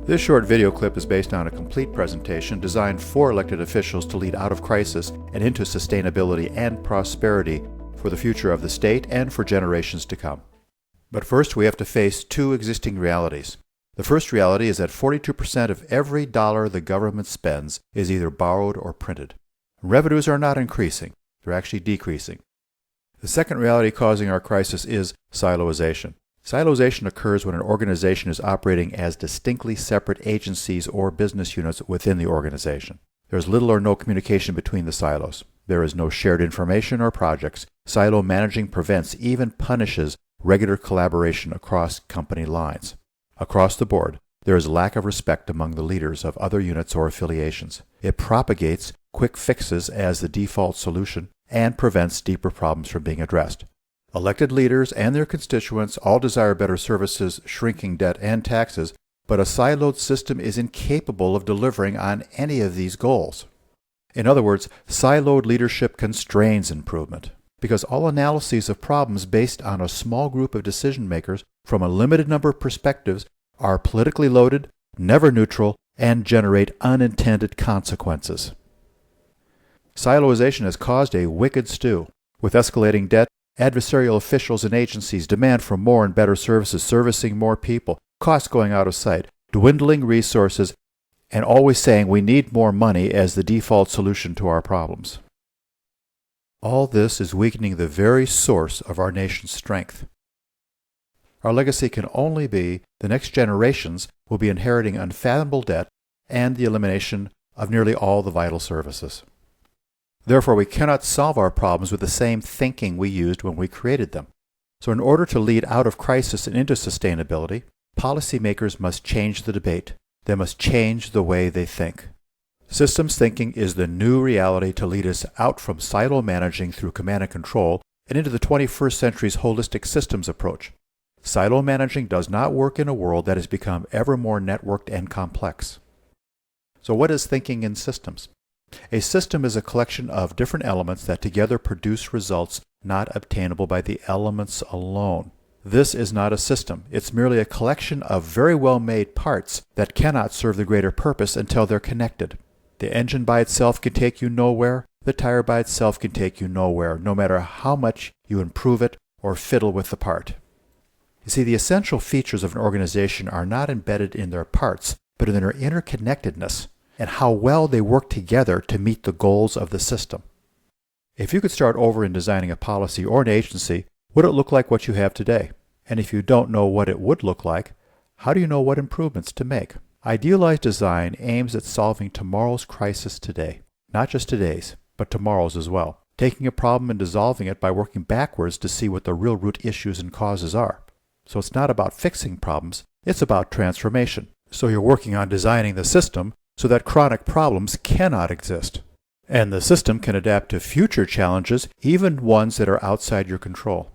This short video clip is based on a complete presentation designed for elected officials to lead out of crisis and into sustainability and prosperity for the future of the state and for generations to come. But first, we have to face two existing realities. The first reality is that 42% of every dollar the government spends is either borrowed or printed. Revenues are not increasing, they're actually decreasing. The second reality causing our crisis is siloization. Siloization occurs when an organization is operating as distinctly separate agencies or business units within the organization. There is little or no communication between the silos. There is no shared information or projects. Silo managing prevents, even punishes, regular collaboration across company lines. Across the board, there is a lack of respect among the leaders of other units or affiliations. It propagates quick fixes as the default solution and prevents deeper problems from being addressed. Elected leaders and their constituents all desire better services, shrinking debt and taxes, but a siloed system is incapable of delivering on any of these goals. In other words, siloed leadership constrains improvement, because all analyses of problems based on a small group of decision makers from a limited number of perspectives are politically loaded, never neutral, and generate unintended consequences. Siloization has caused a wicked stew, with escalating debt, adversarial officials and agencies demand for more and better services, servicing more people, costs going out of sight, dwindling resources, and always saying we need more money as the default solution to our problems. All this is weakening the very source of our nation's strength. Our legacy can only be the next generations will be inheriting unfathomable debt and the elimination of nearly all the vital services. Therefore, we cannot solve our problems with the same thinking we used when we created them. So in order to lead out of crisis and into sustainability, policymakers must change the debate. They must change the way they think. Systems thinking is the new reality to lead us out from silo managing through command and control and into the 21st century's holistic systems approach. Silo managing does not work in a world that has become ever more networked and complex. So what is thinking in systems? A system is a collection of different elements that together produce results not obtainable by the elements alone. This is not a system. It's merely a collection of very well-made parts that cannot serve the greater purpose until they're connected. The engine by itself can take you nowhere. The tire by itself can take you nowhere, no matter how much you improve it or fiddle with the part. You see, the essential features of an organization are not embedded in their parts, but in their interconnectedness and how well they work together to meet the goals of the system. If you could start over in designing a policy or an agency, would it look like what you have today? And if you don't know what it would look like, how do you know what improvements to make? Idealized design aims at solving tomorrow's crisis today, not just today's, but tomorrow's as well, taking a problem and dissolving it by working backwards to see what the real root issues and causes are. So it's not about fixing problems, it's about transformation. So you're working on designing the system so that chronic problems cannot exist. And the system can adapt to future challenges, even ones that are outside your control.